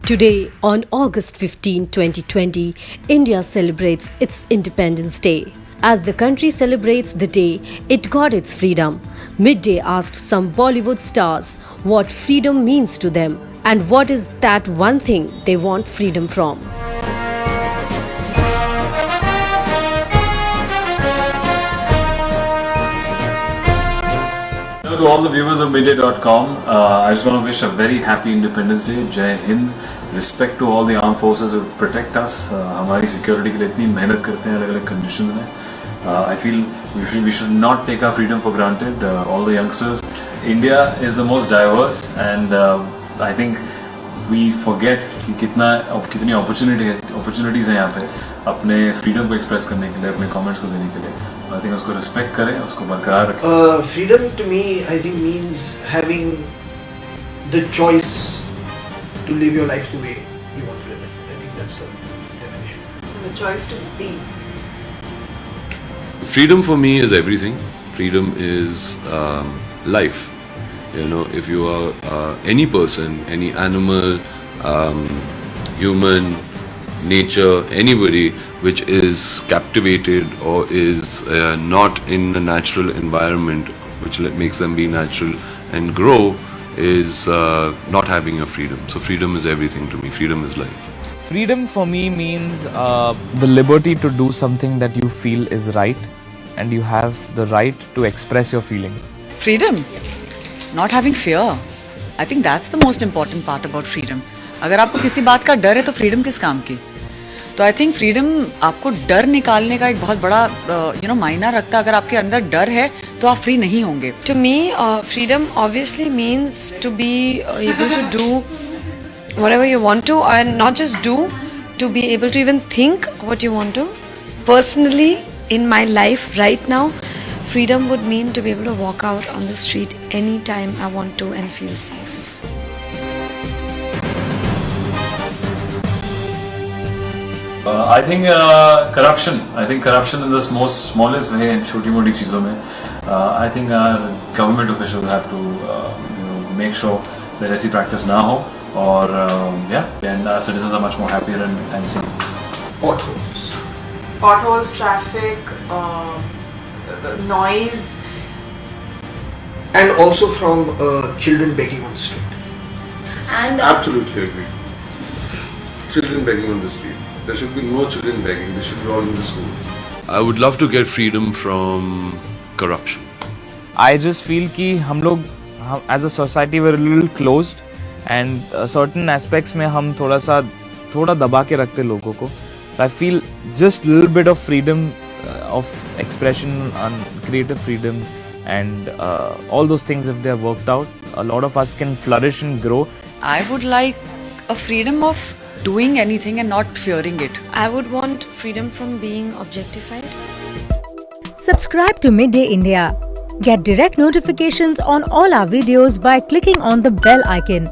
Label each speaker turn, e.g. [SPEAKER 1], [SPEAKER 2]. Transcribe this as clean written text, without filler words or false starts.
[SPEAKER 1] Today, on August 15, 2020, India celebrates its Independence Day. As the country celebrates the day it got its freedom, Midday asked some Bollywood stars what freedom means to them and what is that one thing they want freedom from.
[SPEAKER 2] Hello to all the viewers of Midday.com. I just want to wish a very happy Independence Day. Jai Hind. Respect to all the armed forces who protect us. हमारी security के लिए इतनी मेहनत करते हैं अलग-अलग conditions में. I feel we should not take our freedom for granted. All the youngsters. India is the most diverse, and I think we forget कि कितनी opportunities हैं यहाँ पे अपने freedom को express करने के लिए, अपने comments को देने के लिए. I think उसको respect करें, उसको बरकरार रखें.
[SPEAKER 3] Freedom to me, I think, means having the choice to live your life the way you want to live it. I think that's the definition.
[SPEAKER 4] The choice to be.
[SPEAKER 5] Freedom for me is everything. Freedom is life. You know, if you are any person, any animal, human, nature, anybody which is captivated or is not in a natural environment which makes them be natural and grow is not having a freedom. So freedom is everything to me. Freedom is life.
[SPEAKER 6] Freedom for me means the liberty to do something that you feel is right, and you have the right to express your feelings.
[SPEAKER 4] Freedom? Not having fear. I think that's the most important part about freedom. अगर आपको किसी बात का डर है तो freedom किस काम की? तो आई थिंक फ्रीडम आपको डर निकालने का एक बहुत बड़ा मायना रखता है. अगर आपके अंदर डर है तो आप फ्री नहीं होंगे.
[SPEAKER 7] To me, freedom obviously means to be able to do whatever you want to, and not just do, to be able to even think what you want to. Personally, in my life right now, freedom would mean to be able to walk out on the street anytime I want to and feel safe.
[SPEAKER 2] I think corruption. I think corruption in the most smallest way and छोटी-मोटी चीज़ों में. I think government officials have to make sure that ऐसी practice ना हो और and citizens are much more happier and safe.
[SPEAKER 8] Potholes, traffic, noise,
[SPEAKER 3] And also from children begging on the street.
[SPEAKER 8] and
[SPEAKER 9] Absolutely agree. Children begging on the street. There should be no children begging. They should be all in the school.
[SPEAKER 5] I would love to get freedom from corruption.
[SPEAKER 6] I just feel कि हम लोग as a society we're a little closed, and certain aspects में हम थोड़ा दबा के रखते लोगों को. So I feel just little bit of freedom of expression and creative freedom and all those things, if they are worked out, a lot of us can flourish and grow.
[SPEAKER 4] I would like a freedom of doing anything and not fearing it.
[SPEAKER 7] I would want freedom from being objectified.
[SPEAKER 10] Subscribe to Midday India. Get direct notifications on all our videos by clicking on the bell icon.